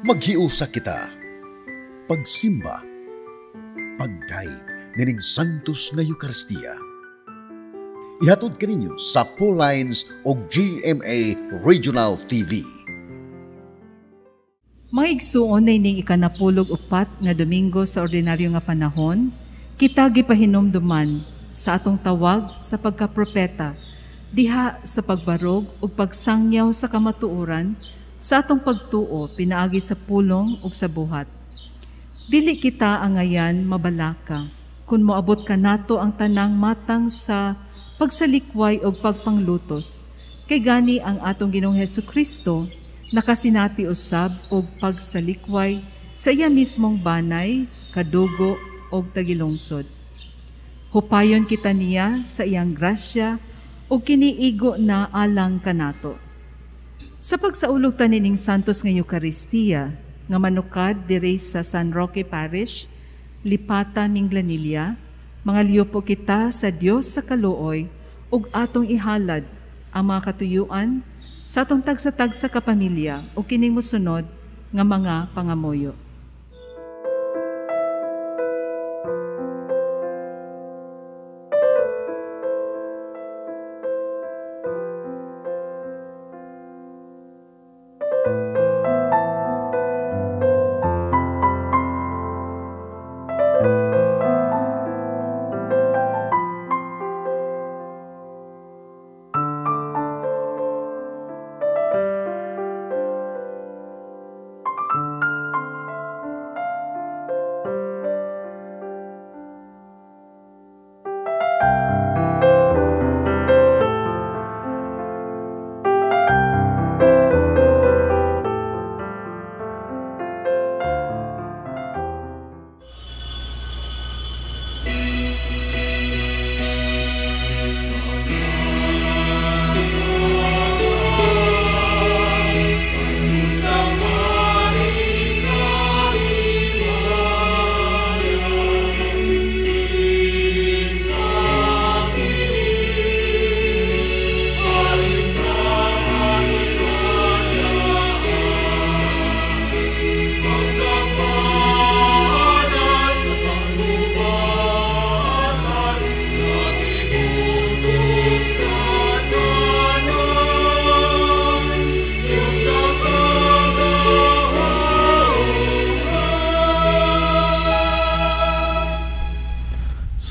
Maghiusa kita, pagsimba, pagdaig nining Santos nga Eucharistia. Ihatod kaninyo sa Paul Lines o GMA Regional TV. Maigsuon na ining ikanapulog upat nga Domingo sa ordinaryo nga panahon, kita gipahinomduman sa atong tawag sa pagkapropeta, diha sa pagbarog ug pagsangyaw sa kamatuoran, sa atong pagtuo pinaagi sa pulong ug sa buhat. Dili kita angayan mabalaka, kun moabot ka nato ang tanang matang sa pagsalikway ug pagpanglutos, kay gani ang atong Ginoong Hesukristo nakasinati usab og pagsalikway sa iya mismong banay, kadugo ug tagilungsod. Hupayon kita niya sa iyang grasya ug kiniigo na alang kanato. Sa pagsaulog ta nining Santos nga Eucharistia, nga manukad dire sa San Roque Parish, Lipata, Minglanilla, mga liyopo kita sa Dios sa kaluoy ug atong ihalad ang mga katuyuan sa atong tagsa-tagsa kapamilya o kining mosunod nga mga pangamuyo.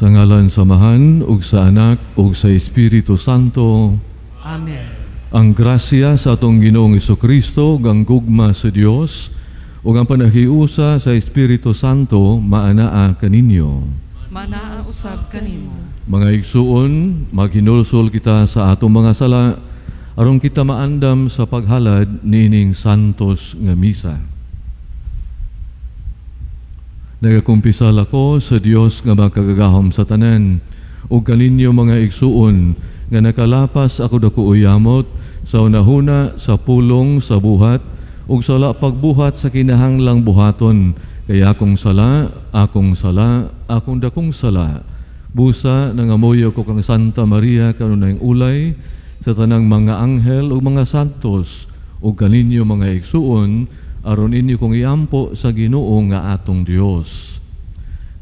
Sa ngalan samahan ug sa Anak ug sa Espiritu Santo. Amen. Ang grasya sa atong Ginoong Hesukristo, ang gugma sa Dios ug ang panahiusa sa Espiritu Santo maanaa kaninyo. Manaa usab kanimo. Mga igsuon, maghinulsol kita sa atong mga sala aron kita maandam sa paghalad nining Santos nga misa. Nagakumpisal ako sa Dios nga makagagahom sa tanan, ug kaninyo mga igsuon nga nakalapas ako dako uyamot sa unahuna sa pulong sa buhat ug sa wala pagbuhat sa kinahanglang buhaton, kaya akong sala, akong dakong sala. Busa nangamuyo ko kang Santa Maria kanunayng ulay sa tanang mga anghel ug mga santos ug kaninyo mga igsuon aron inyo kong iampo sa Ginoo nga atong Dios.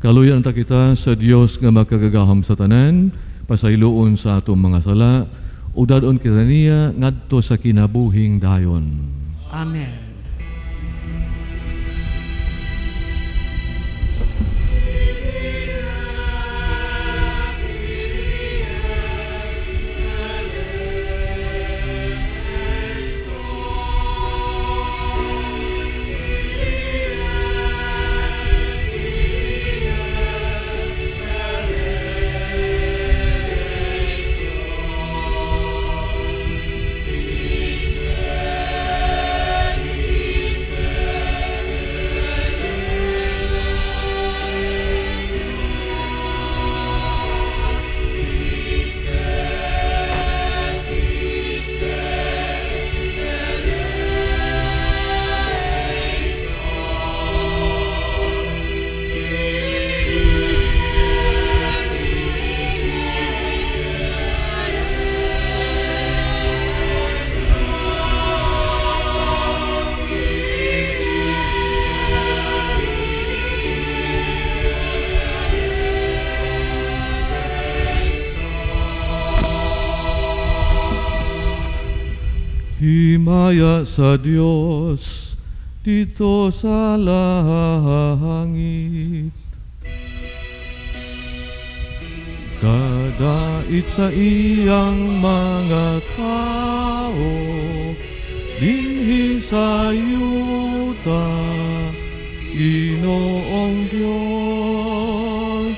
Kaluyan ta kita sa Dios nga makagagahom sa tanan, pasayloon sa atong mga sala, ug dadon kita niya ngadto sa kinabuhing dayon. Amen. biyaya sa Dios dito sa langit. Kadait sa iyang mga tao, dinhi sa yuta, Ginoong Diyos,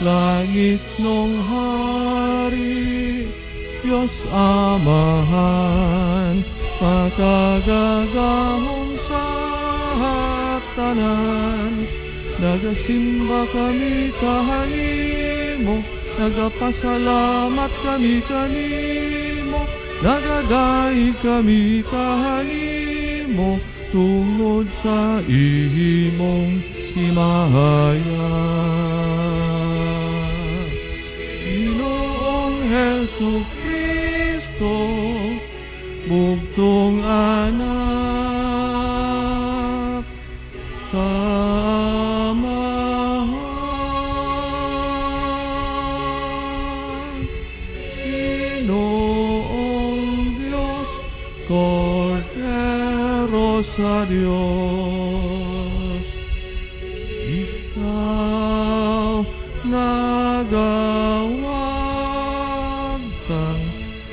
langit nung hari, Diyos Amahan, makagagahong sa tanan, nagasimba kami kanimo, nagapasalamat kami kanimo, nagadaig kami kanimo, tungod sa imong himaya. Ginoong Hesu Kristo, bugtong anak sa Amahan. Ginoong Diyos, Cordero sa Diyos, ikaw nagawag kang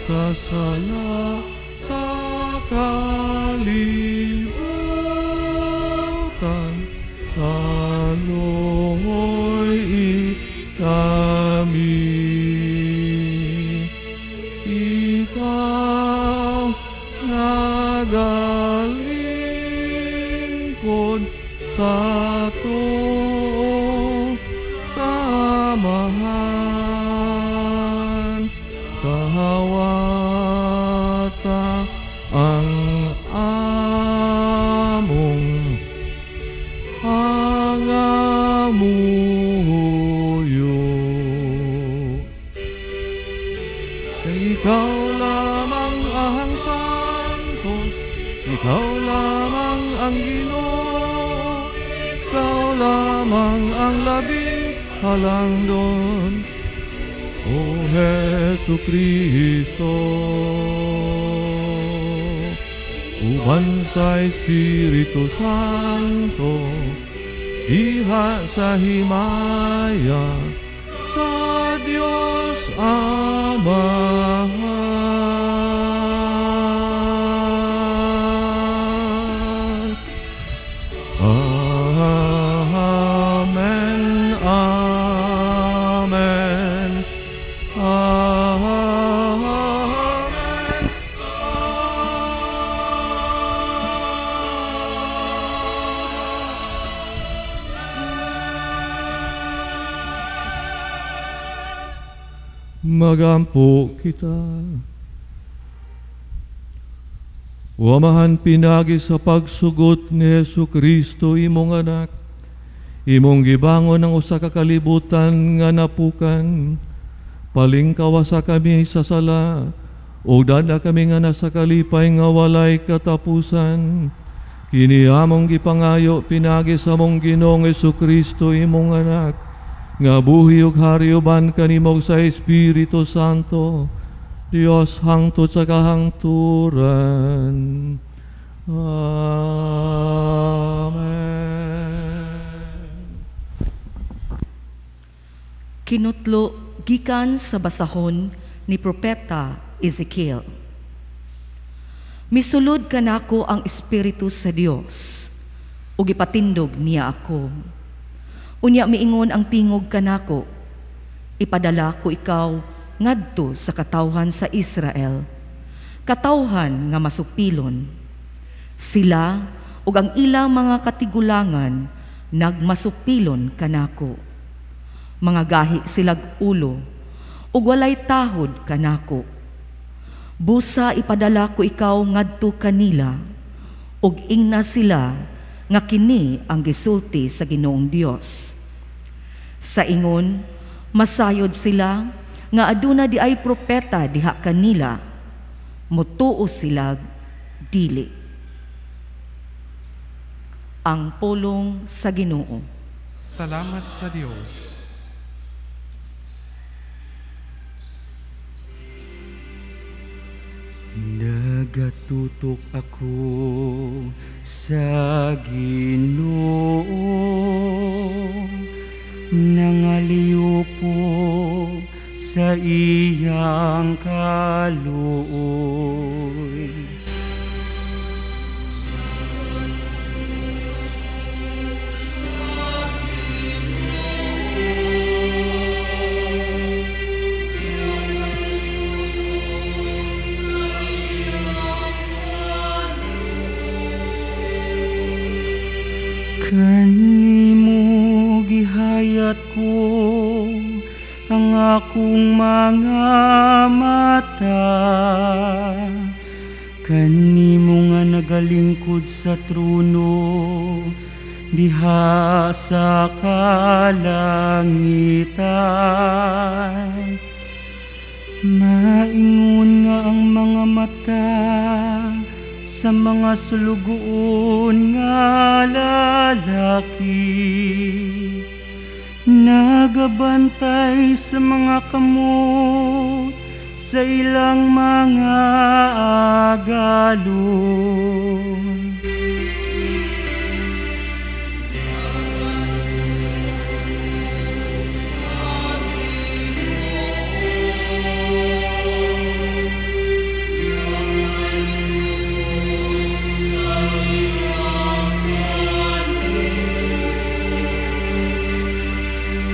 sasala sa kalibutan, kaluoy kami. Ikaw nagalingkod sa to sa Amahan, kahawata ang among hangamuyo. Ikaw lamang ang Santos, ikaw lamang ang Ginoo, ikaw lamang ang labing halangdon, O Hesu Kristo. Uban sa Espiritu Santo, diha sa himaya sa Diyos Amahan. Amen, amen, amen, magampo kita. Wamahan pinagi sa pagsugot ni Hesu Kristo imong anak, imong gibangon ang usa ka kalibutan nga napukan, palingkawasa kami sa sala, o dada kami nga nasa kalipay nga walay katapusan. Kini among gipangayo pinagi sa mong Ginoong Hesu Kristo imong anak, nga buhi ug hari uban kanimog sa Espiritu Santo, Dios hangtod sa kahangturan. Amen. Kinutlo gikan sa basahon ni Propeta Ezekiel. Misulod kanako ang Espiritu sa Dios, ug ipatindog niya ako. Unya miingon ang tingog kanako, ipadala ko ikaw ngadto sa katawhan sa Israel, katawhan nga masupilon. Sila ug ang ilang mga katigulangan nagmasupilon kanako. Mga gahi silag ulo ug walay tahod kanako. Busa ipadala ko ikaw ngadto kanila, ug ingna sila nga kini ang gisulti sa Ginoong Dios. Sa ingon, masayod sila nga aduna di ay propeta diha kanila, mutuo sila dili. Ang pulong sa Ginoo. Salamat sa Diyos. Nag Nagatutok ako sa Ginoo, nangaliw po sa iyang kaluoy. Kanimo gihayat ko ang akong mga mata, kanimo nga nagalingkod sa trono diha sa kalangitan. Maingon nga ang mga mata sa mga sulugoon nga lalaki, nagabantay sa mga kamot sa ilang mga agalon.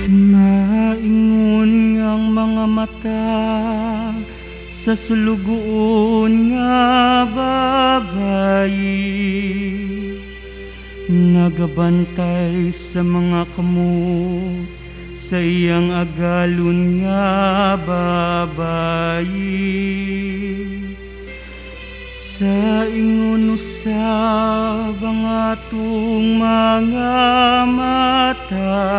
Maingon ngang mga mata sa sulugoon nga babayi, nagabantay sa mga kamot sa iyang agalon nga babayi. Sa ingon usab ang atong mga mata,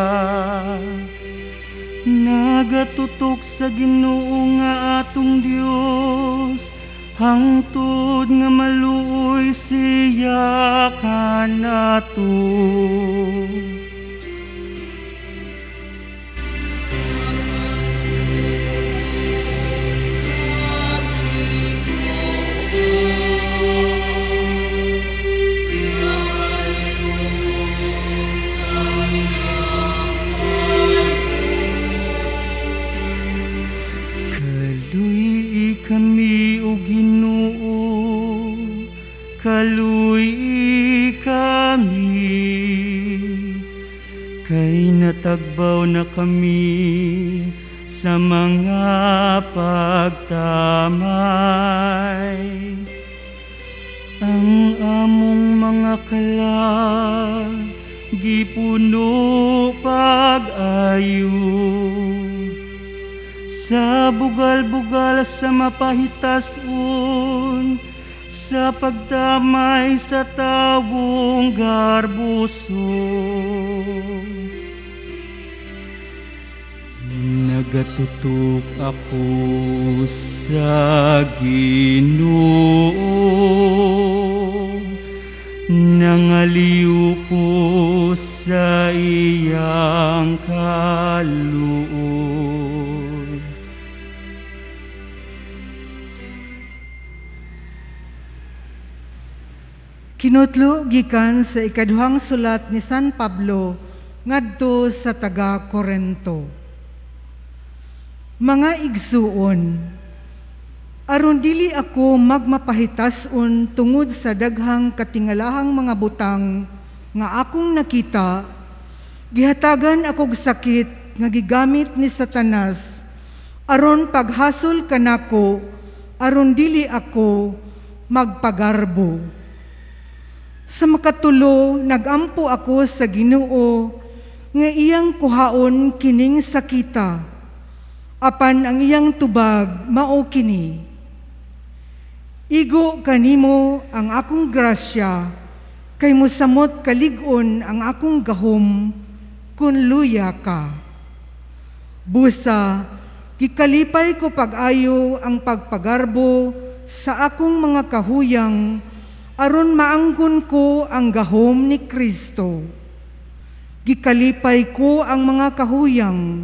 nagatutok sa Ginoo nga atong Dios, hangtod nga maluoy siya kanato. Kami o Ginoo, kaluy kami, kay natagbaw na kami sa mga pagtamay. Ang among mga kalag gipuno pag-ayo, sa bugal-bugal sa mapahitason, sa pagdamay sa tawong garbuso. Nagatutok ako sa Ginoo, nangaliw po sa iyang kaluoy. Kinutlo gikan sa ikaduhang sulat ni San Pablo ngadto sa taga Corinto. Mga igsuon, aron dili ako magmapahitason tungod sa daghang katingalahang mga butang nga akong nakita, gihatagan akog sakit nga gigamit ni Satanas aron paghasol kanako aron dili ako magpagarbo. Sa makatulo, nagampo ako sa Ginoo nga iyang kuhaon kining sakita, apan ang iyang tubag mao kini. Igo kanimo ang akong grasya, kay mosamot kalig-on ang akong gahom kun luya ka. Busa, gikalipay ko pag-ayo ang pagpagarbo sa akong mga kahuyang aron maanggon ko ang gahom ni Kristo. Gikalipay ko ang mga kahuyang,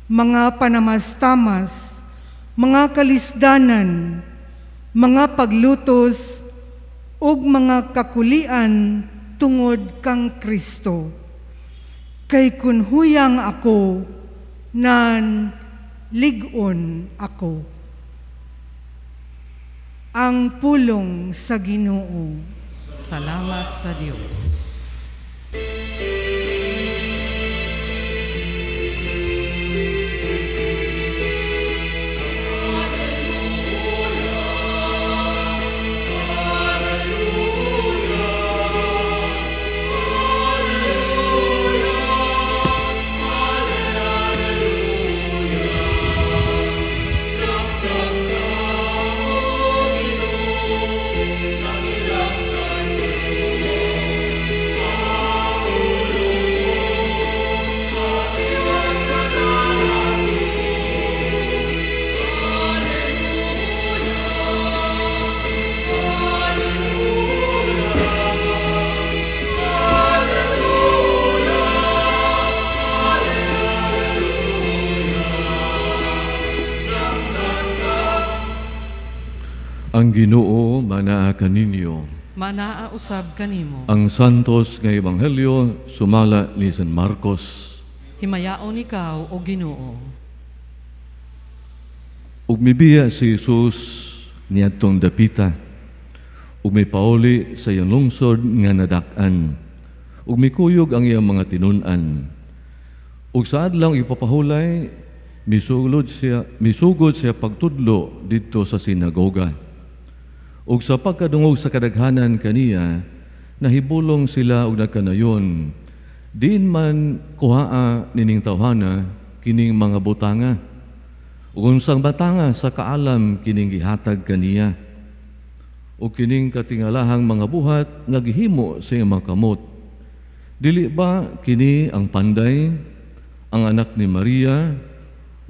mga panamastamas, mga kalisdanan, mga paglutos ug mga kakulian tungod kang Kristo. Kay kun huyang ako, nan ligon ako. Ang pulong sa Ginoo. Salamat sa Diyos. Ang Ginoo manaa kaninyo. Manaa usab kanimo. Ang santos nga ebanghelyo sumala ni San Marcos. Himayaon ikaw o Ginoo. Ug mibiya si Jesus niadtong dapita. Ug may pauli sa iyang lungsod nga nadak-an. Ug mikuyog ang iyang mga tinun-an. Ug sa adlaw ipapahulay, misugod siya pagtudlo didto sa sinagoga. Ug sa pagkadungog sa kadaghanan kaniya, nahibulong sila og nagkanayon, diin man kuhaa nining tawhana kining mga butanga. Ug unsang batanga sa kaalam kining gihatag kaniya. Ug kining katingalahang mga buhat nga gihimo sa iyang mga kamot. Dili ba kini ang panday, ang anak ni Maria,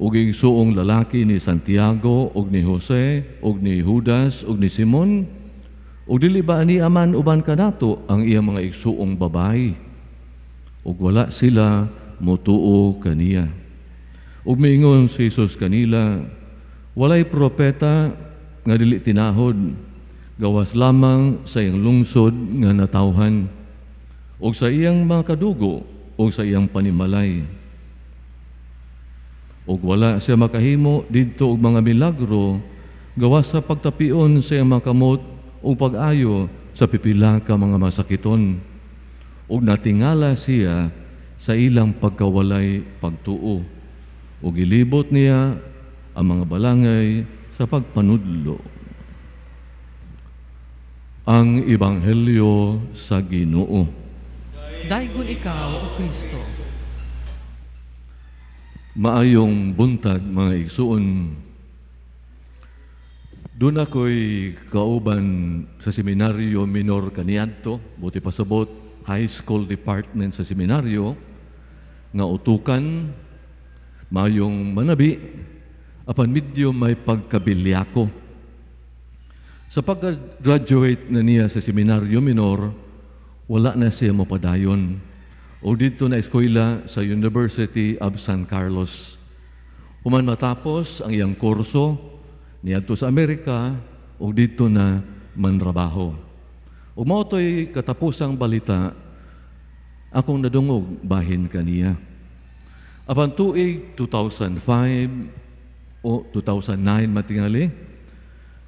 ug igsuong lalaki ni Santiago, ug ni Jose, ug ni Judas, ug ni Simon? Ug dili ba ani aman uban kanato ang iyang mga igsuong babayi? Ug wala sila motuo kaniya. Ug miingon si Jesus kanila, walay propeta nga dili tinahod, gawas lamang sa iyang lungsod nga natawhan, ug sa iyang mga kadugo, ug sa iyang panimalay. Ug wala siya makahimo didto og mga milagro gawas sa pagtapion sa iyang mga kamot ug pag-ayo sa pipila ka mga masakiton. Ug natingala siya sa ilang pagkawalay pagtuo. Ug gilibot niya ang mga balangay sa pagpanudlo. Ang Ebanghelyo sa Ginoo. Daygon ikaw o Kristo. Maayong buntag mga igsuon. Doon ako'y kauban sa seminaryo minor kaniadto, buti pasabot, high school department sa seminaryo, nga utukan, mayong manabi, apan medyo may pagkabilyako. Sa pagka-graduate na niya sa seminaryo minor, wala na siya mapadayon. O dito na eskwela sa University of San Carlos. Human matapos ang iyang kurso, niadto sa Amerika, o dito na manrabaho. O mautoy katapusang balita, akong nadungog bahin kaniya. Apan tuig 2005 o 2009 matingali,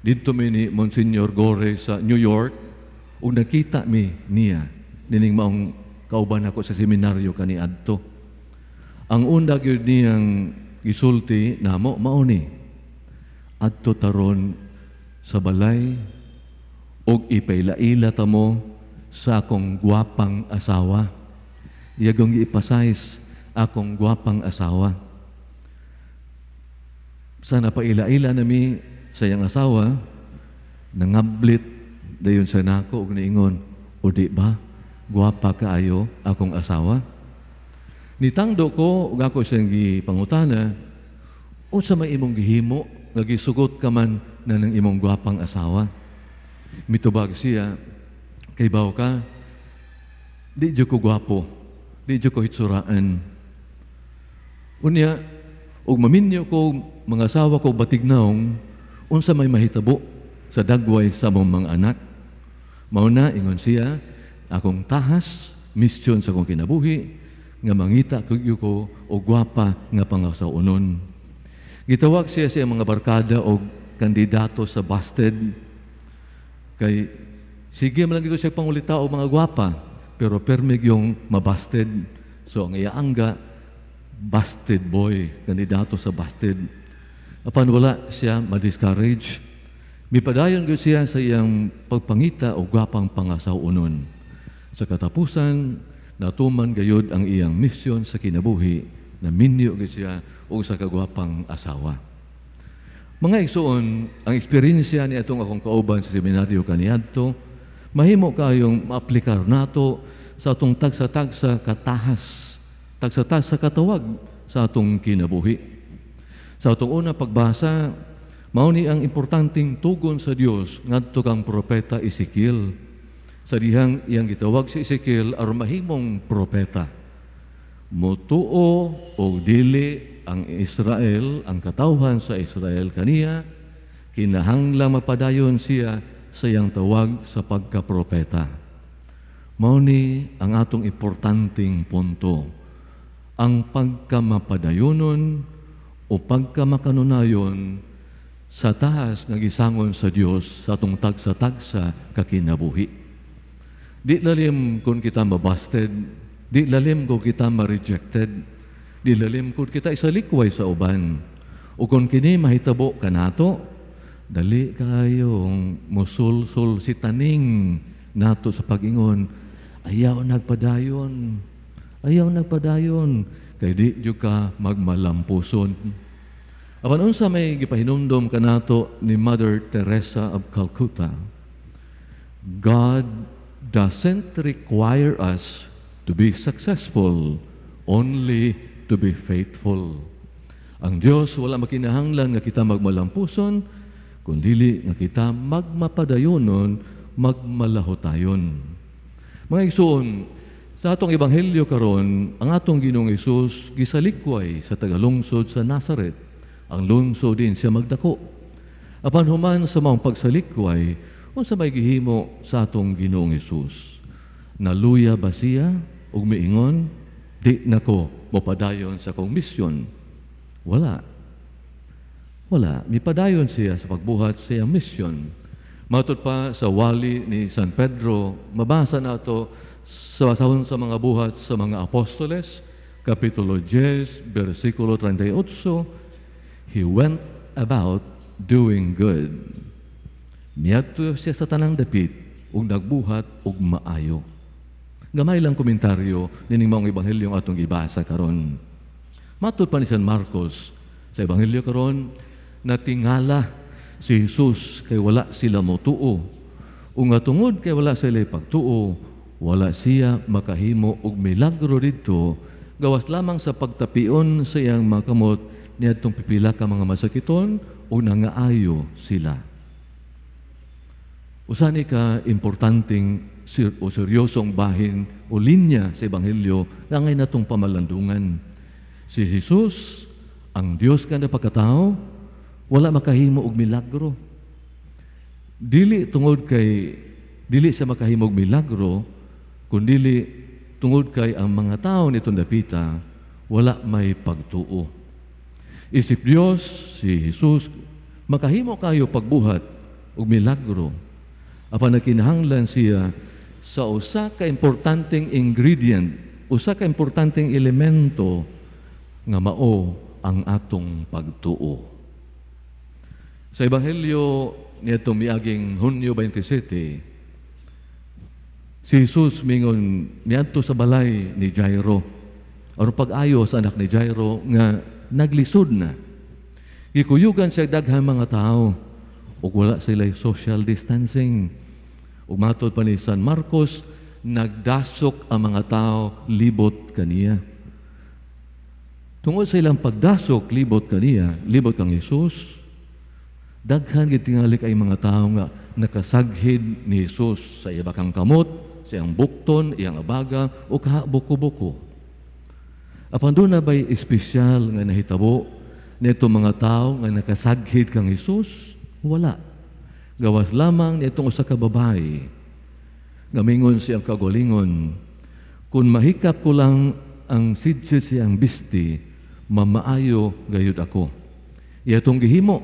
dito mi ni Monsignor Gore sa New York, o nakita mi niya, nining maong kauban ako sa seminaryo kaniadto. Ang undag yun niyang gisulti namo mauni adto taron sa balay og ipailaila ta mo sa akong gwapang asawa. Iyagong ipasize akong gwapang asawa. Sana pailaila nami sa iyang asawa, nangablit dayon sa nako og niingon, o di ba gwapa kaayo akong asawa? Nitangdo ko ug ako siyang gipangutana, unsa may imong gihimo nga gisugot ka man na ng imong gwapang asawa? Mitubag siya, kay baw ka, di jud ko gwapo, di jud ko hitsuraan. Unya, ug maminyo ko mga asawa ko batignaong, unsa may mahitabo sa dagway sa mong mga anak. Mauna, ingon siya, akong tahas, misyon sa akong kinabuhi, nga mangita kagyo ko o gwapa nga pangasaunon. Gitawag siya sa mga barkada o kandidato sa busted. Kay, sige man lang ito siya pangulita o mga gwapa, pero permig yung mabusted. So, ang iaangga, busted boy, kandidato sa busted. Apan wala siya ma-discourage. Mipadayon ko siya sa iyang pagpangita o gwapang pangasaunon. Sa katapusan, natuman gayod ang iyang misyon sa kinabuhi na minyo ko siya o sa kagwapang asawa. Mga igsoon, ang eksperyensya ni atong akong kauban sa seminaryo kaniadto, mahimo kayong maaplikar nato sa atong tagsa-tagsa katahas, tagsa-tagsa katawag sa atong kinabuhi. Sa atong una pagbasa, mao ni ang importanteng tugon sa Dios ngadto kang propeta Ezekiel. Sa dihang iyang gitawag si Ezekiel aron mahimong propeta. Motuo o dili ang Israel, ang katawhan sa Israel kaniya, kinahanglang mapadayon siya sa iyang tawag sa pagkapropeta. Mao ni ang atong importanteng punto. Ang pagkamapadayonon o pagkamakanunayon sa tahas nga gisangon sa Dios sa atong tagsa-tagsa kakinabuhi. Di lalim kung kita mabusted, di lalim kung kita ma-rejected, di lalim kung kita isalikway sa uban. O kung kini mahitabo kanato, dali kayong musul-sul si taning nato sa pag-ingon, ayaw nagpadayon, kay di jud ka magmalampuson. Apan unsa may gipahinumdom kanato ni Mother Teresa of Calcutta, God doesn't require us to be successful, only to be faithful. Ang Dios wala makinahanglan nga kita magmalampuson, kundi nga kita magmapadayonon, magmalahotayon. Mga igsoon, sa atong ebanghelyo karon, ang atong Ginoong Hesus gisalikway sa tagalungsod sa Nazareth. Ang lungsod din siya magdako. Apan human sa mga pagsalikway, unsa may gihimo sa atong Ginoong Hesus? Naluya ba siya ug miingon, di nako mopadayon sa akong misyon? Wala. Mipadayon siya sa pagbuhat sa iyang misyon. Matod pa sa wali ni San Pedro, mabasa nato sa basahon sa mga buhat sa mga apostoles, Kapitulo 10, versikulo 38, He went about doing good. Miadto siya sa tanang dapit ug nagbuhat ug maayo. Gamay lang komentaryo nining mga ebanghelyong atong gibasa karon. Matud pa ni San Marcos sa ebanghelyo karon, natingala si Jesus kay wala sila motuo. Ug nga tungod kay wala sila pagtuo, wala siya makahimo og milagro didto gawas lamang sa pagtapion sa iyang mga kamot niadtong pipila ka mga masakiton o nangaayo sila. Usa ni ka importanteng o seryosong bahin o linya sa ebanghelyo nga ngay natong pamalandungan. Si Jesus, ang Dios nga na pagkatao, wala makahimo og milagro. Dili siya makahimo og milagro, kundi tungod kay ang mga tao nitong dapita wala may pagtuo. Isip Dios, si Jesus, makahimo kayo pagbuhat og milagro. Apan nakinahanglan siya sa usa ka importanteng ingredient, usa ka importanteng elemento nga mao ang atong pagtuo. Sa ebanghelyo nitong miaging Hunyo 27, si Jesus mingon miadto sa balay ni Jairo. Aron pag-ayo sa anak ni Jairo nga naglisod na. Gikuyugan siya daghang mga tao ug wala sila social distancing. Ug matod pa ni San Marcos, nagdasok ang mga tao libot kaniya. Tungod sa ilang pagdasok libot kaniya, libot kang Jesus, daghan gitingali kay mga tao nga nakasaghid ni Jesus sa iya bakang kamot, sa iyang bukton, iyang abaga o kabuko-buko. Apan doon na ba'y espesyal nga nahitabo nito mga tao nga nakasaghid kang Jesus? Wala. Gawas lamang niya itong usa ka babae. Ngamingon siyang kagalingon, kung mahikap ko lang ang sidsid siyang bisti, mamaayo gayud ako. Iyatong gihimo,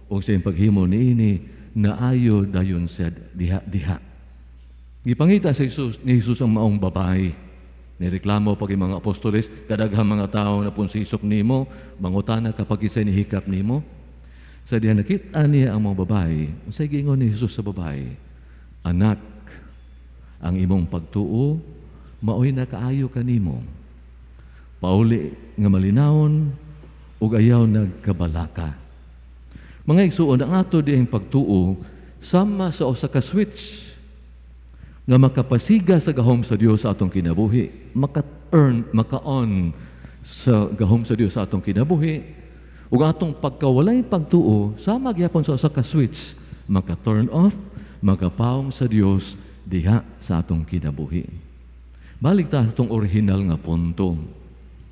o siyang paghimo niini, naayo dayon siya diha-diha. Gipangita sa ni Jesus ang maong babae. Nireklamo pag mga apostoles, kadaghang mga tao na punsisok nimo, mangutana kapag isa'y nihikap nimo. Sa diha nakita niya ang mga babae, unsay giingon ni Jesus sa babae, anak, ang imong pagtuo, maoy na kaayo kanimo. Pauli nga malinawon, ug ayaw nagkabalaka. Mga igsuon, ang ato diyang pagtuo, sama sa usa ka switch nga makapasiga sa gahom sa Dios sa atong kinabuhi, maka-on sa gahom sa Dios sa atong kinabuhi, ug atong pagkawalay pagtuo, sama gyapon sa usa ka switch, maka-turn off, makapaong sa Dios diha sa atong kinabuhi. Balik ta sa atong original nga punto.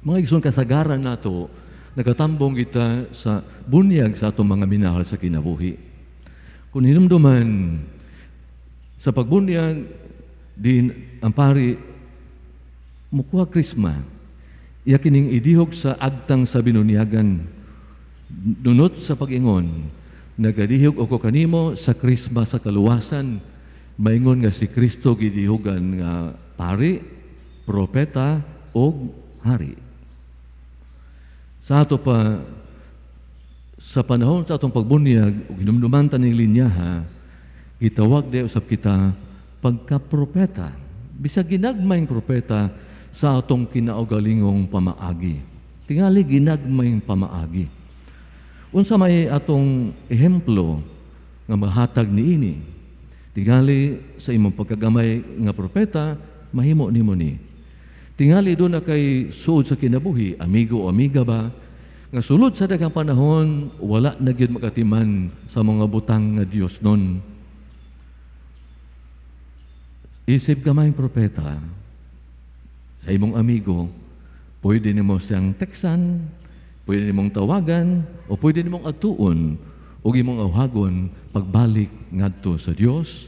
Mga igsoon, kasagaran nato, nakatambong kita sa bunyag sa atong mga minahal sa kinabuhi. Kung hinumduman sa pagbunyag, din ang pari mukuha krisma, iya kining idihog sa agtang sa binunyagan. Dunot sa pag-ingon, nagadihog ako kanimo sa krisma sa kaluwasan, maingon nga si Kristo gidihugan nga pari, propeta, o hari. Sa ato pa, sa panahon sa atong pagbunyag, o ginumduman taning linyaha, gitawag di usap kita pagka-propeta. Bisag ginagmayng propeta sa atong kinaugalingong pamaagi. Tingali ginagmayng pamaagi. Unsa may atong ehemplo nga mahatag niini, tingali sa imong pagkagamay nga propeta, mahimo nimo ni. Tingali doon na kay suod sa kinabuhi, amigo o amiga ba, nga sulod sa daghang panahon, wala na gyud makatiman sa mga butang nga Dios nun. Isip gamayng propeta, sa imong amigo, pwede nimo siyang teksan, pwede nimong tawagan, o pwede nimong atuon, o imong awhagon, pagbalik ngadto sa Dios,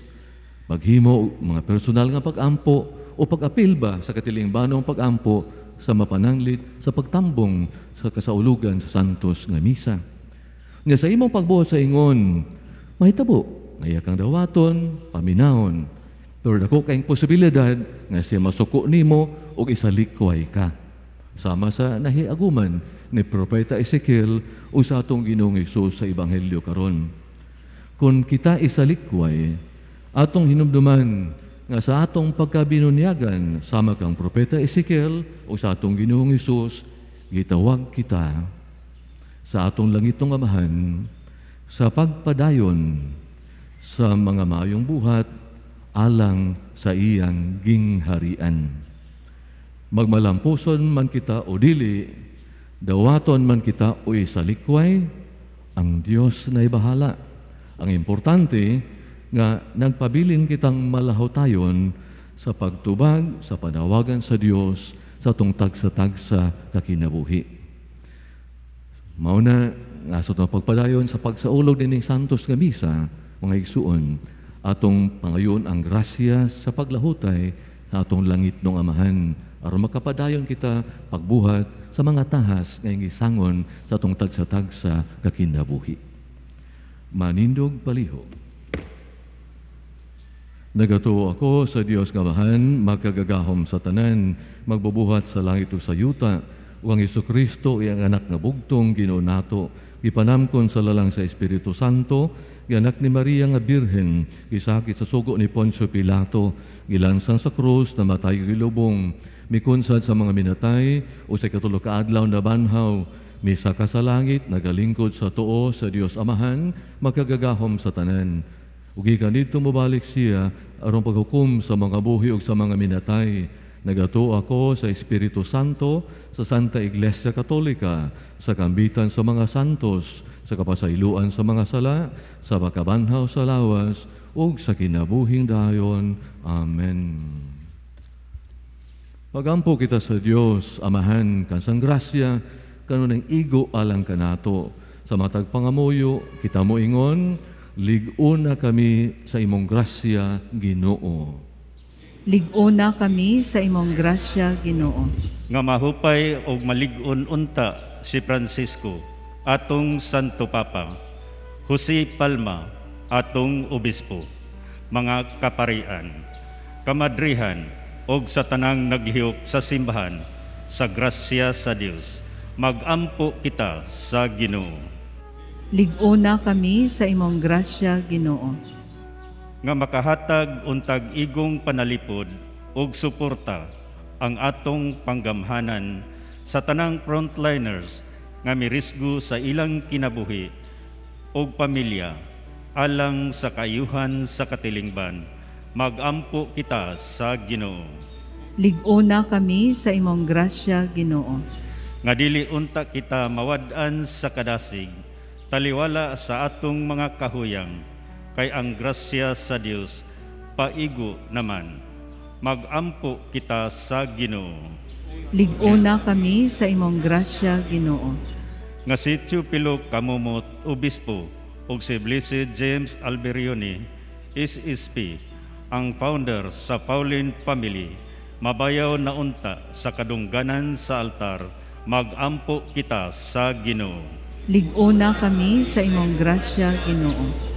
paghimo mga personal nga pag-ampo o pag-apil ba sa katilingbanong pag-ampo sa mapananglit sa pagtambong sa kasaulugan sa santos nga misa. Nga sa imong pagbuhat sa ingon, mahitabo, ngaya kang dawaton, paminahon, pero dako kayong posibilidad nga siya masuko nimo o isalikway ka. Sama sa nahiaguman ni Propeta Ezekiel o sa atong Ginoong Hesus sa Ebanghelyo karon. Kung kita isalikway, atong hinumduman nga sa atong pagkabinunyagan, sama kang Propeta Ezekiel o sa atong Ginoong Hesus, gitawag kita sa atong langitong Amahan sa pagpadayon sa mga mayong buhat alang sa iyang gingharian. Magmalampuson man kita o dili, dawaton man kita o isalikway, ang Diyos na ibahala. Ang importante nga nagpabilin kitang malahotayon sa pagtubag, sa panawagan sa Diyos, sa itong tagsa-tagsa kakinabuhi. Mauna, nga sa itong pagpadayon sa pagsaulog din ng Santos nga Misa, mga igsuon, atong pangayon ang grasya sa paglahutay sa atong langit ng Amahan, aron makapadayon kita pagbuhat sa mga tahas nga gisangon sa atong tagsa-tagsa kakinabuhi. Manindog palihog. Nagatuo ako sa Dios nga Amahan, magkagagahom sa tanan, magbubuhat sa langit o sa yuta, o ang Jesucristo iyang anak nga bugtong Ginoo nato, ipanamkon sa lalang sa Espiritu Santo, anak ni Maria nga Birhen, gisakit sa sugo ni Poncio Pilato, gilansang sa krus, namatay gilubong, mikunsad sa mga minatay, o sa katulo ka adlaw na banhaw, misaka sa langit, nagalingkod sa tuo sa Dios Amahan, magkagagahom sa tanan. Ugi ka dito mabalik siya, aron paghukom sa mga buhi o sa mga minatay. Nagato ako sa Espiritu Santo, sa Santa Iglesia Katolika, sa kambitan sa mga santos, sa kapasayloan sa mga sala, sa pagkabanhaw sa lawas, ug sa kinabuhing dayon. Amen. Pagampo kita sa Dios, Amahan, kansang grasya, kanunang igo alang kanato. Sa matag pangamuyo, kita mo ingon, Lig-una kami sa imong grasya, Ginoo. Lig-una kami sa imong grasya, Ginoo. Nga mahupay og malig-on unta si Francisco, atong Santo Papa, Jose Palma, atong Obispo, mga kaparian, kamadrihan, og sa tanang naglihok sa simbahan, sa grasya sa Dios, magampo kita sa Ginoo. Lig-una kami sa imong grasya, Ginoo. Nga makahatag untag igong panalipod og suporta ang atong panggamhanan sa tanang frontliners nga mirisgo sa ilang kinabuhi og pamilya alang sa kayuhan sa katilingban, magampo kita sa Ginoo. Lig-una kami sa imong grasya, Ginoo. Nga dili unta kita mawad-an sa kadasig, taliwala sa atong mga kahuyang, kay ang grasya sa Dios paigo naman, magampo kita sa Ginoo. Lig-una kami sa imong grasya, Ginoo. Nga si Teopilo Camumot, Obispo, ug si Blessed James Alberione, SSP, ang founder sa Pauline Family, mabayaw na unta sa kadungganan sa altar, magampo kita sa Ginoo. Lig-una kami sa imong grasya, Ginoo.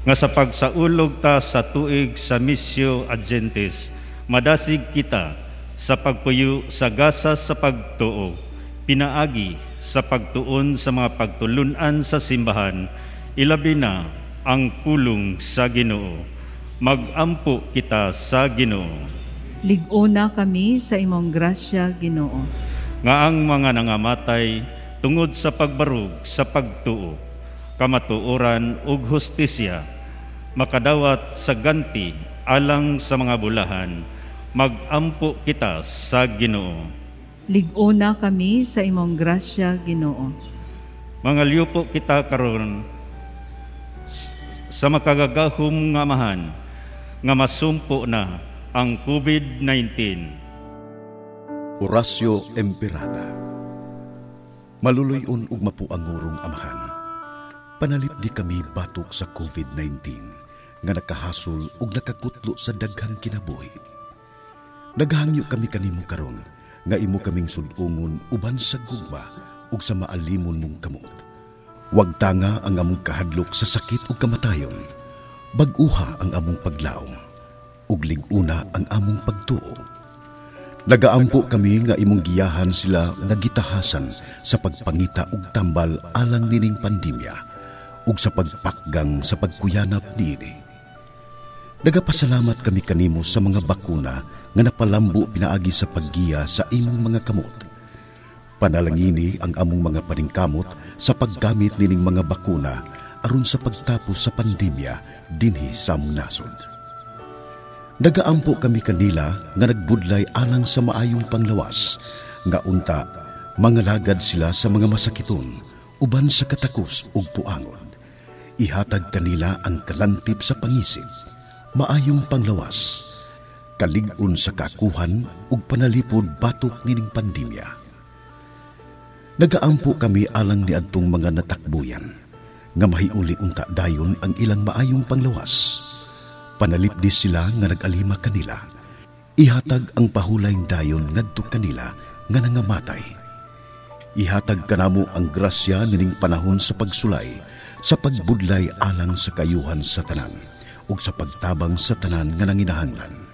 Nga sa pagsaulog ta sa tuig sa Missio Agentes, madasig kita sa pagpuyo sa gasa sa pagtuo, pinaagi sa pagtuon sa mga pagtulunan sa simbahan, ilabi na ang pulong sa Ginoo. Magampo kita sa Ginoo. Lig-una kami sa imong grasya, Ginoo. Nga ang mga nangamatay tungod sa pagbarug sa pagtuo, kamatuoran ug hustisya, makadawat sa ganti alang sa mga bulahan, magampo kita sa Ginoo. Lig-una kami sa imong grasya, Ginoo. Mga liupo kita karon sa makagagahom nga amahan, nga masumpo na ang COVID-19. Horacio Emperata. Maluluyon ug mapuangurong amahan. Panalip di kami batok sa COVID-19 nga nakahasol ug nakakutlo sa daghang kinabuhi. Naghangyo kami kanimo karon nga imo kaming sud-ungon uban sa gugma ug sa maalimon mong kamot. Wag tanga ang among kahadlok sa sakit ug kamatayon. Bag-uha ang among paglaom ug lig-una ang among pagtuo. Nagaampo kami nga imong giyahan sila nga gitahasan sa pagpangita ug tambal alang nining pandemya ug sa pagpakgang sa pagkuyanap niini. Nagapasalamat kami kanimo sa mga bakuna nga napalambo pinaagi sa paggiya sa imong mga kamot. Panalangini ang among mga paningkamot sa paggamit nining mga bakuna aron sa pagtapos sa pandemya dinhi sa among nasod. Nagaampo kami kanila nga nagbudlay alang sa maayong panglawas, nga unta mangalagad sila sa mga masakiton uban sa katakos ug puangon. Ihatag kanila ang kalantip sa pangisip, maayong panglawas, kalig-on sa kakuhan ug panalipod batok nining pandemya. Nagaampo kami alang niadtong mga natakbuyan, nga mahiuli unta dayon ang ilang maayong panglawas. Panalipdi sila nga nag-alima kanila. Ihatag ang pahulayng dayon ngadto kanila nga nangamatay. Ihatag kanamo ang grasya nining panahon sa pagsulay, sa pagbudlay alang sa kayuhan sa tanan, ug sa pagtabang sa tanan nga nanginahanglan.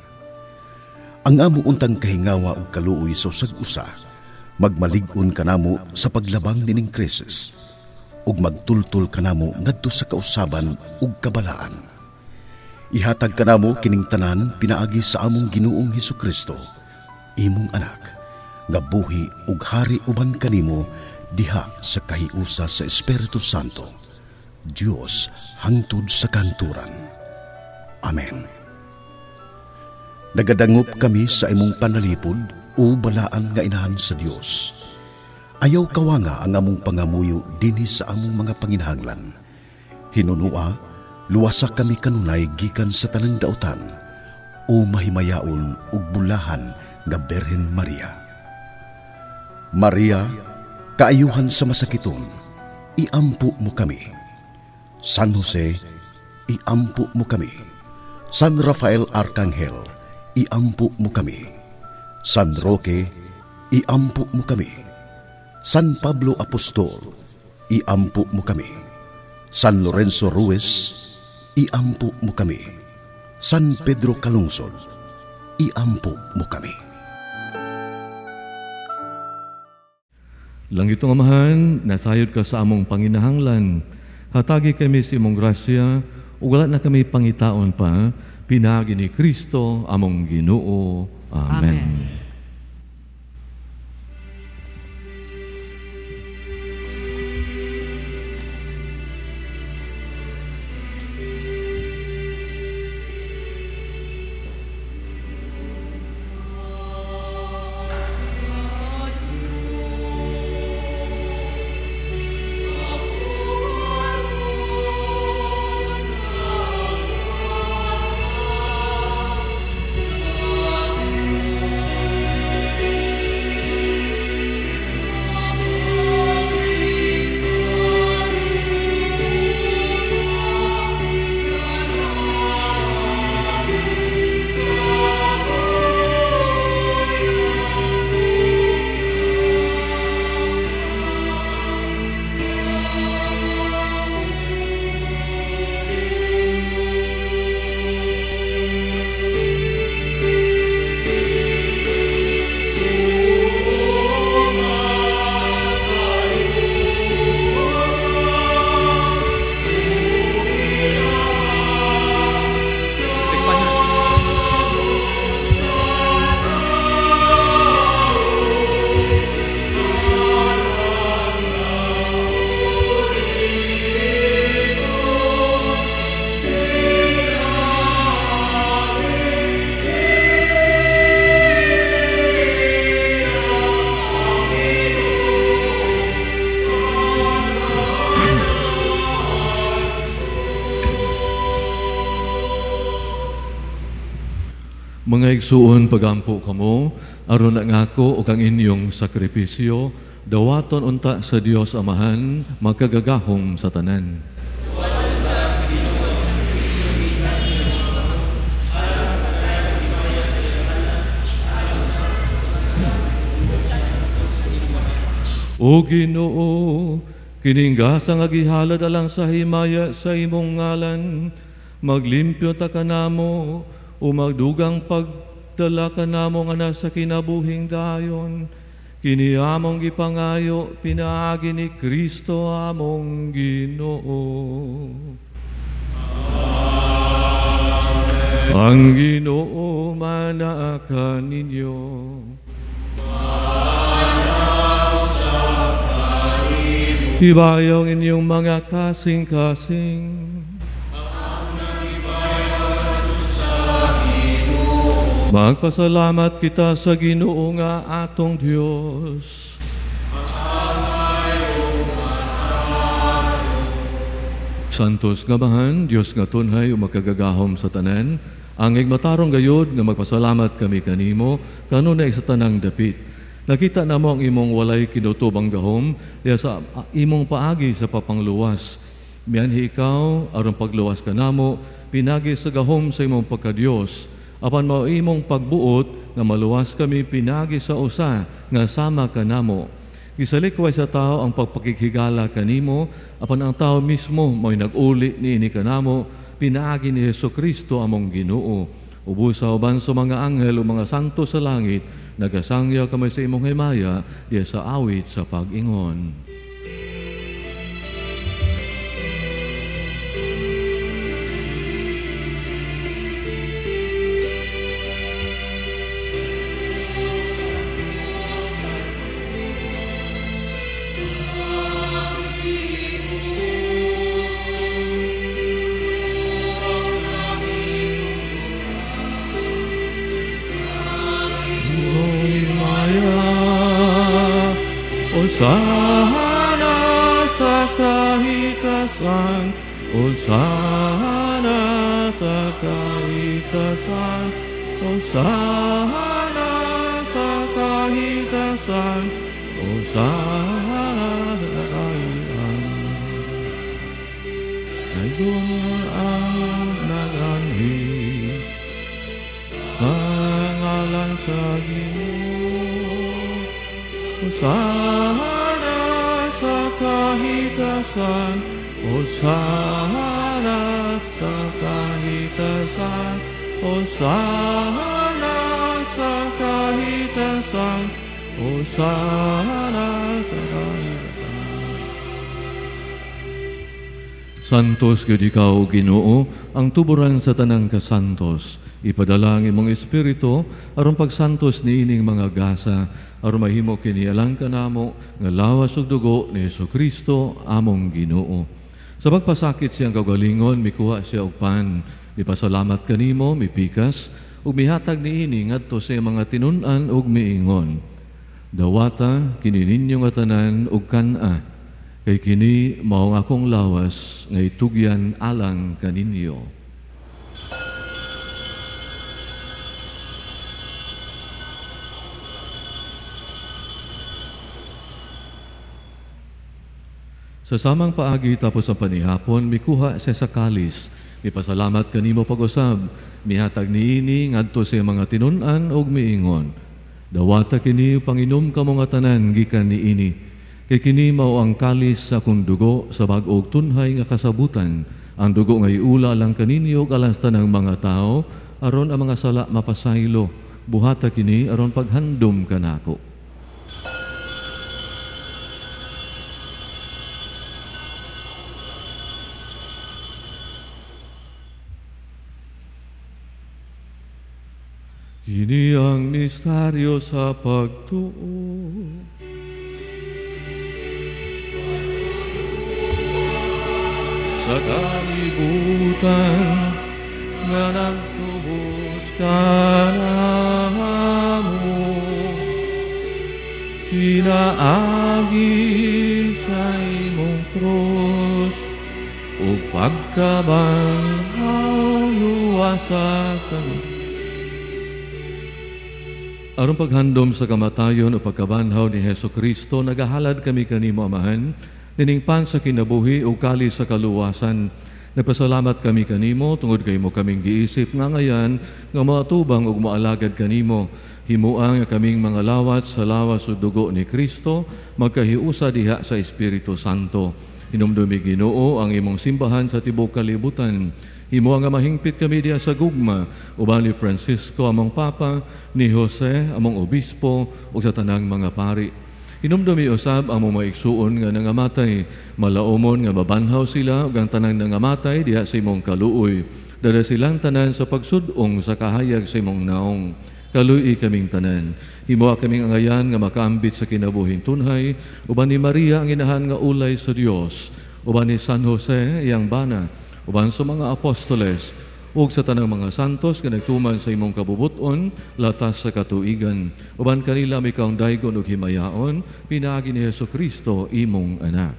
Ang amo untang kahingawa ug kaluoy sa usag-usa, magmalig-on kanamo sa paglabang nining krisis, ug magtultol kanamo ngadto sa kausaban ug kabalaan. Ihatag kanamo kining tanan pinaagi sa among Ginoong Hesukristo, imong anak, nga buhi ug hari uban kanimo diha sa kahiusa sa Espiritu Santo, Dios hangtod sa kanturan. Amen. Nagadangop kami sa imong panalipod o balaan nga inahan sa Dios. Ayaw kawanga ang among pangamuyo dinhi sa among mga panginahanglan. Hinunua, luwasa kami kanunay gikan sa tanang dautan, o mahimayaon ug bulahan nga Berhen Maria. Maria, kaayuhan sa masakiton, iampo mo kami. San Jose, iampu mo kami. San Rafael Arcangel, iampu mo kami. San Roque, iampu mo kami. San Pablo Apostol, iampu mo kami. San Lorenzo Ruiz, iampu mo kami. San Pedro Calungsod, iampu mo kami. Langit ng Amahan, nasayod ka sa among panginahanglan. Hatagi kami sa imong grasya, ug wala na kami pangitaon pa, pinagi ni Kristo among Ginoo. Amen. Mga igsuon, pagampo kamo, aron na ngako o kang inyong sakripisyo, dawaton unta sa Dios Amahan, magkagagahom sa tanan. O Ginoo, kiningasa nga gihalad alang sa himaya sa imong ngalan, maglimpyo ta kanamo, o magdugang pagdala ka namo nga nasa kinabuhing dayon, kiniamong gipangayo, pinaagi ni Kristo among Ginoo. Amen. Ang Ginoo manaakan ninyo. Ibayong inyong mga kasing-kasing. Magpasalamat kita sa Ginoo nga atong Dios. Santos nga Amahan, Dios nga tunhay o makagagahom sa tanan, angig matarong gayod nga magpasalamat kami kanimo, kanunay sa tanang dapit. Nakita namo ang imong walay kinutubang gahom, diya sa imong paagi sa papangluwas. Mianhi ikaw, aron pagluwas ka namo, pinagi sa gahom sa imong pagka-Dios. Apan mao imong pagbuot nga maluwas kami pinagi sa usa nga sama kanamo. Gisalikway sa tao ang pagpakikigala kanimo, apan ang tao mismo mo'y nag-uli niini kanamo, pinaagi ni Jesucristo among Ginoo. Ubusa uban sa mga anghel o mga santo sa langit, nagasangyaw kami sa imong himaya, diya sa awit sa pag-ingon. Hosana sa kahitasan, Hosana sa kahitasan, Hosana sa kahitasan, Hosana sa kahitasan. Ngayon ang Hosana sa kahitasan, Hosana sa kahitasan, Hosana sa kahitasan, Hosana sa kahitasan. Santos gid ikaw, Ginoo, ang tuburan sa tanang kasantos. Ipadala ang imong espiritu aron pagsantos niining mga gasa aron mahimo kini alang kanamo nga lawas ug dugo ni Jesucristo among Ginoo. Sa pagpasakit siyang kagalingon mikuha siya og pan, mipasalamat kanimo, mipikas ug mihatag niini ngadto sa mga tinun-an ug miingon. Dawata kini ninyo nga tanan ug kan-a, kay kini mao nga akong lawas nga itugyan alang kaninyo. Sa samang paagi tapos ang panihapon, mikuha siya sa kalis. Mipasalamat kanimo pag-usab, mihatag niini ngadto sa mga tinun-an ug miingon. Dawata kini panginom kamo nga tanan gikan niini. Kay kini mao ang kalis sa akong dugo sa bag-og tunhay nga kasabutan. Ang dugo nga iula lang kaninyo alang sa tanang mga tao aron ang mga sala mapasaylo. Buhata kini aron paghandom kanako. Kini ang misteryo sa pagtuo. Sa kalibutan nga nagtubos ka namo, pinaagi sa imong krus, o pagkabanhaw luwasakan. Aron paghandom sa kamatayon o pagkabanhaw ni Jesucristo, nagahalad kami kanimo, Amahan, diningpan sa kinabuhi o kali sa kaluwasan. Nagpasalamat kami kanimo, tungod kay mo kaming giisip nga ngayan, nga maatubang o maalagad kanimo. Himuang kaming mga lawat sa lawas o dugo ni Kristo, magkahiusa diha sa Espiritu Santo. Hinumdumi Ginoo ang imong simbahan sa tibok kalibutan. Himo nga mahingpit kami diya sa gugma, uban ni Francisco among Papa, ni Jose among Obispo, ug sa tanang mga pari. Hinumdumi usab among maigsuon nga nangamatay, malaumon nga mabanhaw sila ug ang tanang nangamatay diha sa imong kaluoy. Dala silang tanan sa pagsudong sa kahayag sa imong naong. Kaluy kaming tanan. Himo kaming angayan nga makaambit sa kinabuhing tunhay, uban ni Maria ang inahan nga ulay sa Dios, uban ni San Jose iyang bana, uban sa mga apostoles, ug sa tanang mga santos nga nagtuman sa imong kabubuton latas sa katuigan. Uban kanila mikaong daygon ug himayaon, pinaagi ni Jesucristo imong anak.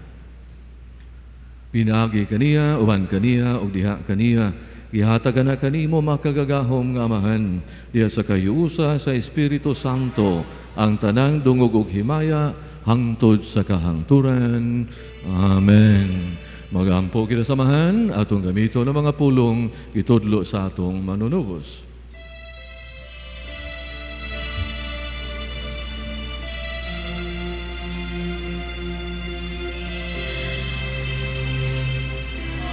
Pinaagi kaniya, uban kaniya ug diha kaniya. Ihatagan na kanimo makagagahom nga Amahan, diya sa kayusa sa Espiritu Santo, ang tanang dungog ug himaya hangtod sa kahangturan. Amen. Magampo kita samahan atong gamito ng mga pulong itudlo sa atong manunubos.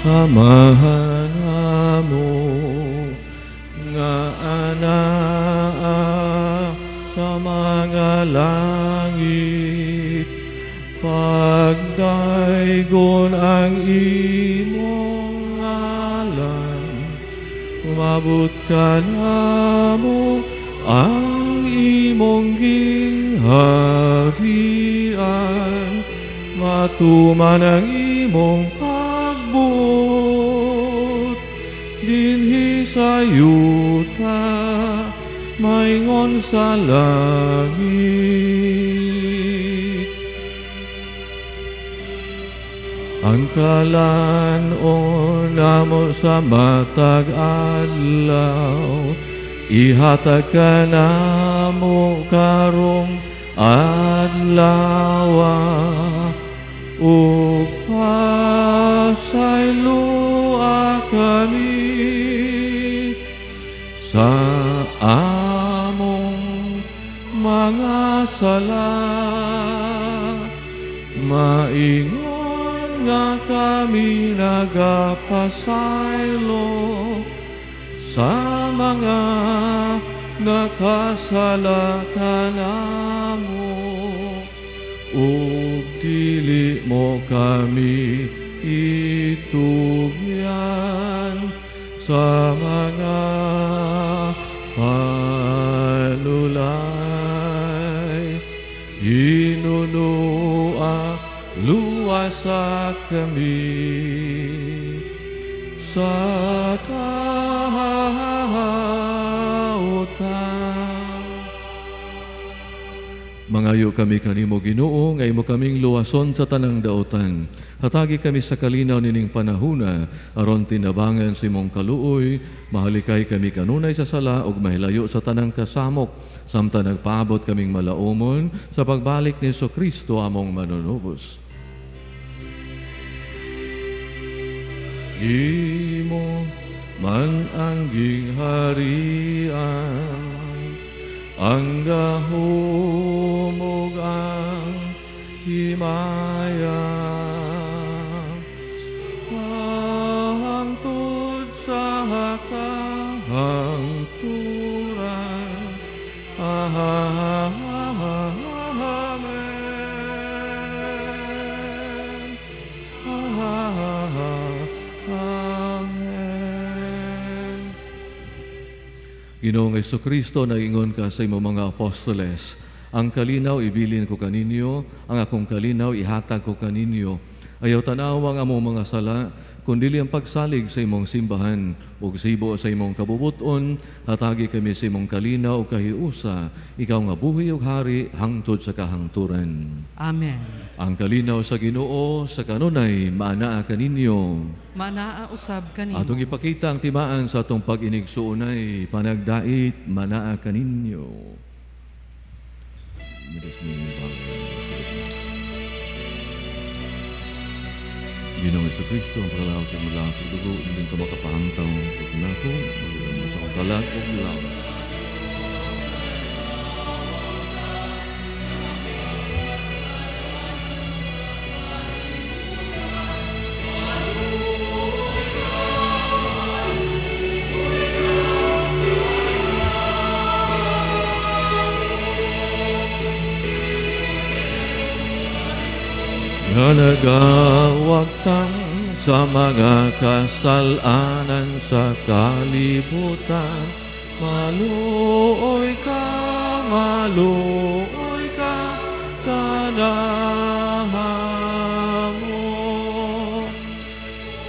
Amahan mo nga anak sa mga langit, pagdaygon ang imong ngalan, umabot ka namo ang imong gingharian, matuman ang imong pagbut, dinhi sa yuta, maingon sa langit. Ang kalan-on namo sa matag adlaw, ihatag ka namo karong adlaw, ug pasayloa kami sa among mga sala. Maingon nga kami nagapasaylo sa mga nakasala kanamo, ug dili mo kami itugyan sa mga panulay. Inunua luwasa kami sa kautan. Mangayo kami kanimo Ginoo, ngay mo kaming luwason sa tanang daotan. Hatagi kami sa kalinaw nining panahuna, aron tinabangan si mong kaluoy, mahalikay kami kanunay sa sala ug mahilayo sa tanang kasamok, samtang nagpaabot kaming malaumon sa pagbalik ni Kristo among manunubos. Imo man ang gingharian, ang gahumog ang himaya, hangtod sa kahangturan. Amen. Amen. Ginoong Jesucristo, naingon ka sa imong mga apostoles, ang kalinaw ibilin ko kaninyo, ang akong kalinaw ihatag ko kaninyo. Ayaw tanawang among mga sala, kundili ang pagsalig sa imong simbahan, ug sibo sa imong kabubuton, hatagi kami sa imong kalinaw ug kahiusa, ikaw nga buhi ug hari hangtod sa kahangturan. Amen. Ang kalinaw sa Ginoo sa kanunay maanaa kaninyo. Manaa usab kanimo. Atong ipakita ang timaan sa atong pag-inigsuunay, panagdait manaa kaninyo. Ginoong Jesucristo, ang pagkalaw sa mula sa dugo, hindi ka makapahamtaw ug nako, sa kalag ug lawas. Nga nagawagtang sa mga kasalanan sa kalibutan, maluoy ka kanamo.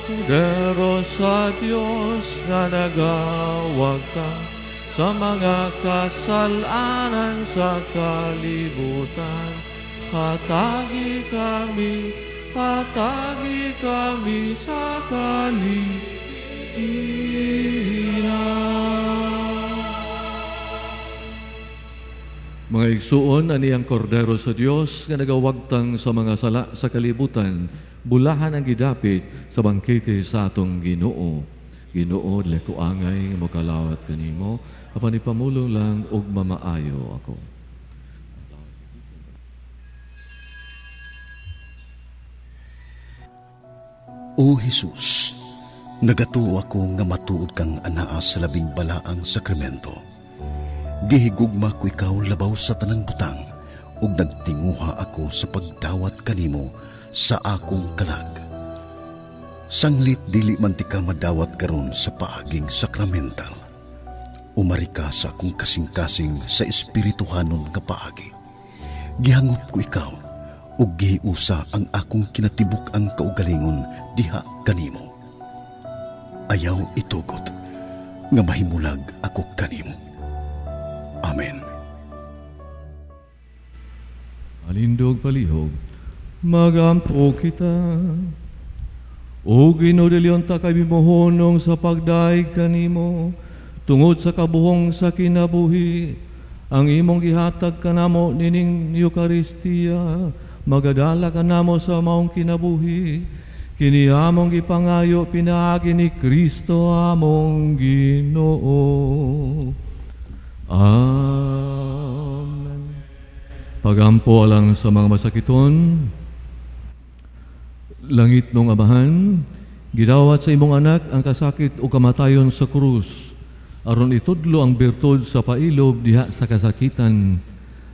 Kordero sa Diyos na nagawagtang sa mga kasalanan sa kalibutan, hatagi kami sa kalihinan. Mga igsuon, ani ang kordero sa Dios nga nagawagtang sa mga sala sa kalibutan, bulahan ang gidapit sa bangkete sa atong Ginoo. Ginoo, leko angay mo kalawat kanimo, apan ipamulong lang og mamaayo ako. O Jesus, nagatuo ako nga matuod kang anaa sa labing balaang sakramento. Gihigugma ko ikaw labaw sa tanang butang, ug nagtinguha ako sa pagdawat kanimo sa akong kalag. Sanglit dili man ti ka madawat karon sa paaging sakramental. Umari ka sa akong kasing-kasing sa espirituhanon nga paagi. Gihangop ko ikaw, ug gihiusa ang akong kinatibuk ang kaugalingon diha kanimo. Ayaw itugot nga mahimulag ako kanimo. Amen. Alindog palihog, magampo kita. O Ginoo, dilion ta kami mohonong sa pagdaig kanimo, tungod sa kabuhong sa kinabuhi, ang imong gihatag kanamo nining Eucharistia, magadala kanamo sa maong kinabuhi, kini among gipangayo pinaagi ni Kristo among Ginoo. Amen. Pagampo alang sa mga masakiton, langit nung Amahan, gidawat sa imong anak ang kasakit o kamatayon sa krus, aron itudlo ang birtud sa pailob diha sa kasakitan.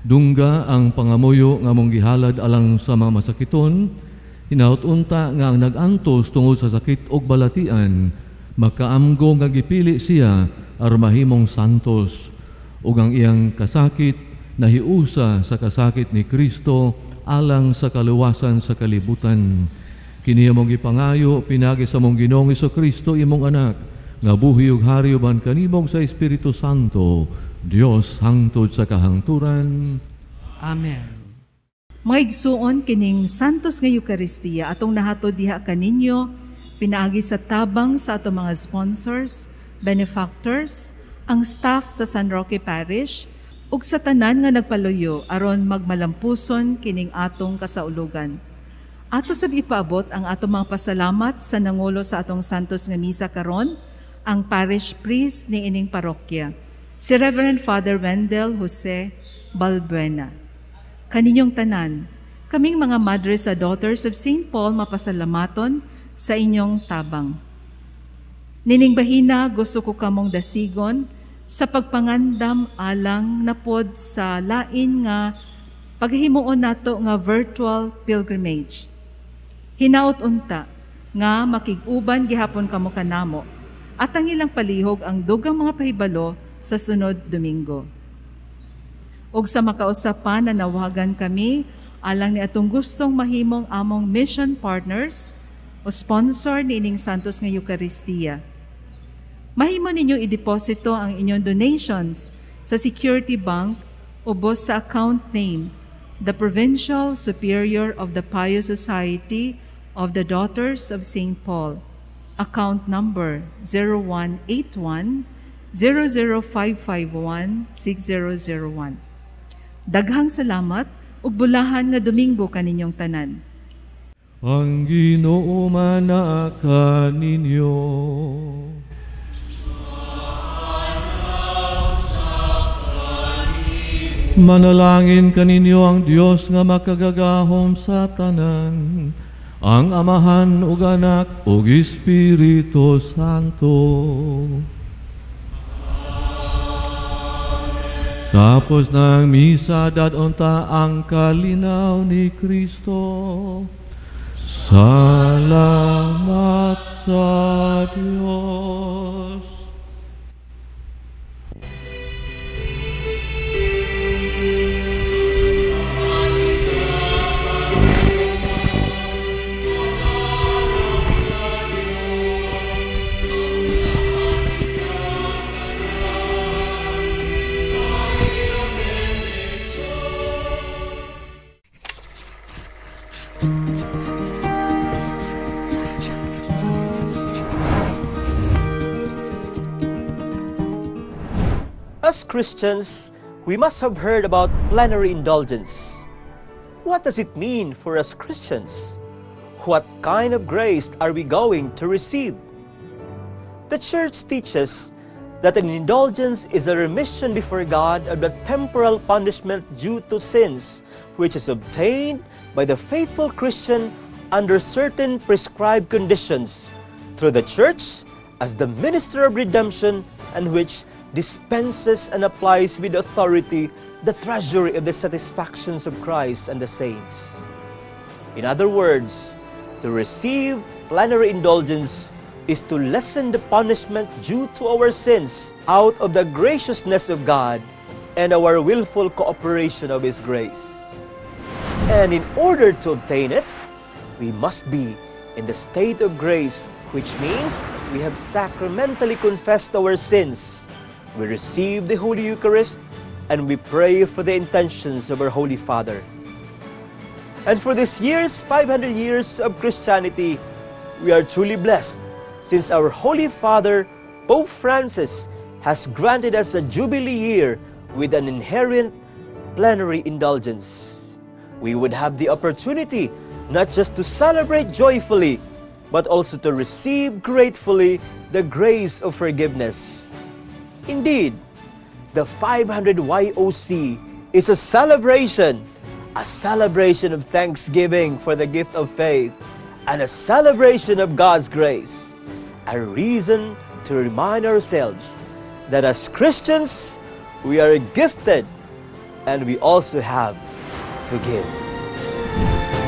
Dungga ang pangamuyo nga mong gihalad alang sa mga masakiton, hinaut-unta nga ang nag-antos tungod sa sakit og balatian, makaamgo nga gipili siya aron mahimong santos, ug ang iyang kasakit nahiusa sa kasakit ni Kristo alang sa kaluwasan sa kalibutan. Kini mong gipangayo pinagi sa mong Ginoong Kristo imong anak, nga buhi ug hari uban kanimong sa Espiritu Santo, Dios hangtod sa kahangturan. Amen. Mga igsuon kining santos nga Eucharistia atong nahatod diha kaninyo, pinaagi sa tabang sa atong mga sponsors, benefactors, ang staff sa San Roque Parish, ug sa tanan nga nagpaluyo aron magmalampuson kining atong kasaulugan. Ato sab ipaabot ang atong mga pasalamat sa nangulo sa atong santos nga misa karon, ang parish priest ni ining parokya, si Reverend Father Wendell Jose Balbuena. Kaninyong tanan, kaming mga Madre sa Daughters of St. Paul mapasalamaton sa inyong tabang. Nining bahina gusto ko kamong dasigon sa pagpangandam alang napod sa lain nga paghimuon nato nga virtual pilgrimage. Hinaut unta nga makig-uban gihapon kamo kanamo at ang ilang palihog ang dugang mga pahibalo sa sunod Domingo. Og sa makausapan na nawagan kami alang ni atong gustong mahimong among mission partners o sponsor ni ining santos nga Eucharistia. Mahimo ninyo i-deposito ang inyong donations sa Security Bank ubos sa account name, the Provincial Superior of the Pious Society of the Daughters of St. Paul, account number 0181-00551-6001. Daghang salamat ug bulahan nga Domingo kaninyong tanan. Ang Ginoo manaka ninyo. Manalangin kaninyo ang Dios nga makagagahom sa tanan, ang Amahan ug Anak ug Espiritu Santo. Tapos ng misa dadunta ang kalinaw ni Kristo. Salamat sa Diyos. As Christians, we must have heard about plenary indulgence. What does it mean for us Christians? What kind of grace are we going to receive? The Church teaches that an indulgence is a remission before God of the temporal punishment due to sins, which is obtained by the faithful Christian under certain prescribed conditions through the Church as the minister of redemption, and which dispenses and applies with authority the treasury of the satisfactions of Christ and the saints. In other words, to receive plenary indulgence is to lessen the punishment due to our sins out of the graciousness of God and our willful cooperation of His grace. And in order to obtain it, we must be in the state of grace, which means we have sacramentally confessed our sins. We receive the Holy Eucharist, and we pray for the intentions of our Holy Father. And for this year's 500 years of Christianity, we are truly blessed, since our Holy Father, Pope Francis, has granted us a Jubilee year with an inherent plenary indulgence. We would have the opportunity not just to celebrate joyfully, but also to receive gratefully the grace of forgiveness. Indeed, the 500 YOC is a celebration a celebration of thanksgiving for the gift of faith, and a celebration of God's grace, a reason to remind ourselves that as Christians, we are gifted and we also have to give.